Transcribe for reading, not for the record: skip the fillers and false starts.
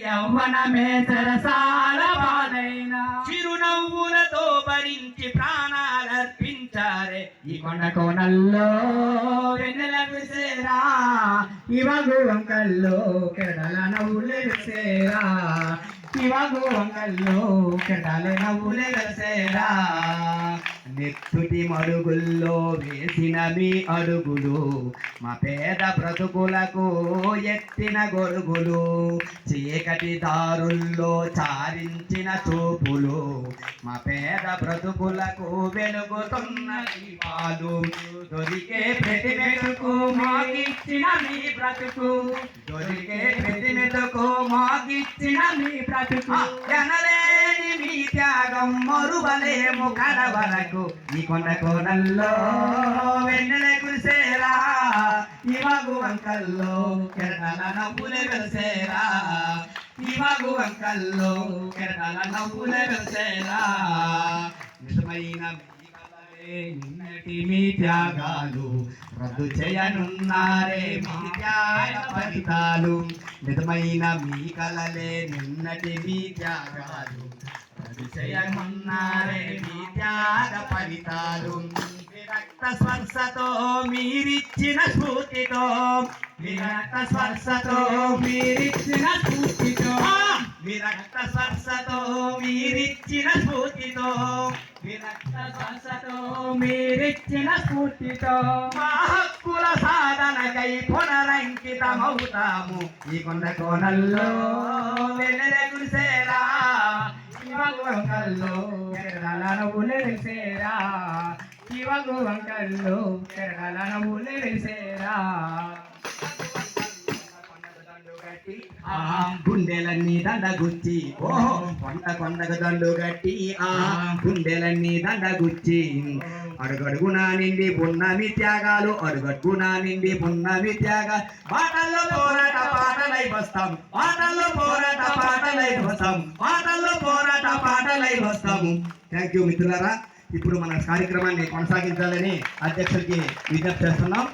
యవ్వనమే సరసాల పాలైన చిరునవ్వులతో భరించి ప్రాణాలర్పించారే ఈ కొండ కోనల్లో వెన్నెల విసేరా ఇవగు వంకల్లో కెడల నవ్వులే విసేరా ఇవగు వంకల్లో కెడల నవ్వులే విసేరా నెత్తుటి మడుగుల్లో వేసిన మీ అడుగులు మా పేద బ్రతుకులకు ఎత్తిన గొడుగులు చీకటి దారుల్లో చారించిన చూపులు మా పేద బ్రతుకులకు వెలుగుతున్న దీపాలు దొరికే ప్రతి మెతుకు మాకిచ్చిన మీ బ్రతుకు దొరికే ప్రతి మెతుకు మాకిచ్చిన మీ బ్రతుకు ఎనలేని మీ త్యాగం మరువలేము కడవరకు ఈ కొండ కోనల్లో వెన్నెల కురిసేరా ఈ మగు వంకల్లో కెరటాల నవ్వులే వెలిసేరా ఈ మగు వంకల్లో కెరటాల నవ్వులే వెలిసేరా నిజమైన మీ కలలే నిన్నటి మీ త్యాగాలు రద్దు చేయనున్నారే మీ త్యాగ ఫలితాలు నిజమైన మీ కలలే నిన్నటి మీ త్యాగాలు చేయమన్నారే మీ త్యాగ ఫలితాలు విరక్త స్పర్శతో మీరిచ్చిన స్ఫూర్తితో విరక్త స్పర్శతో మీరిచ్చిన స్ఫూర్తితో విరక్త స్పర్శతో మీరిచ్చిన స్ఫూర్తితో విరక్త స్పర్శతో మీరిచ్చిన స్ఫూర్తితో మా హక్కుల సాధనకై పునరంకితమవుతాము ఈ కొండ కోనల్లో వెన్నెల కురిసేరా ఇవగు వంకల్లో కెరటాల నవ్వులే వెలిసేరా ఇవగు వంకల్లో కెరటాల నవ్వులే వెలిసేరా గుండెలన్నీ దండగుచ్చి ఓహో కొండకు దండు గట్టి గుండెలన్నీ దండగుచ్చి అడుగడుగునా నిండి పున్నమి త్యాగాలు అడుగడుగునా నిండి పున్నమి త్యాగా పాటల్లో పోరాట పాటలై వస్తాము పాటల్లో పోరాట పాటలై వస్తాము పాటల్లో పోరాట పాటలై వస్తాము. థ్యాంక్ యూ మిత్రులారా. ఇప్పుడు మన కార్యక్రమాన్ని కొనసాగించాలని అధ్యక్షుడికి విజ్ఞప్తి చేస్తున్నాం.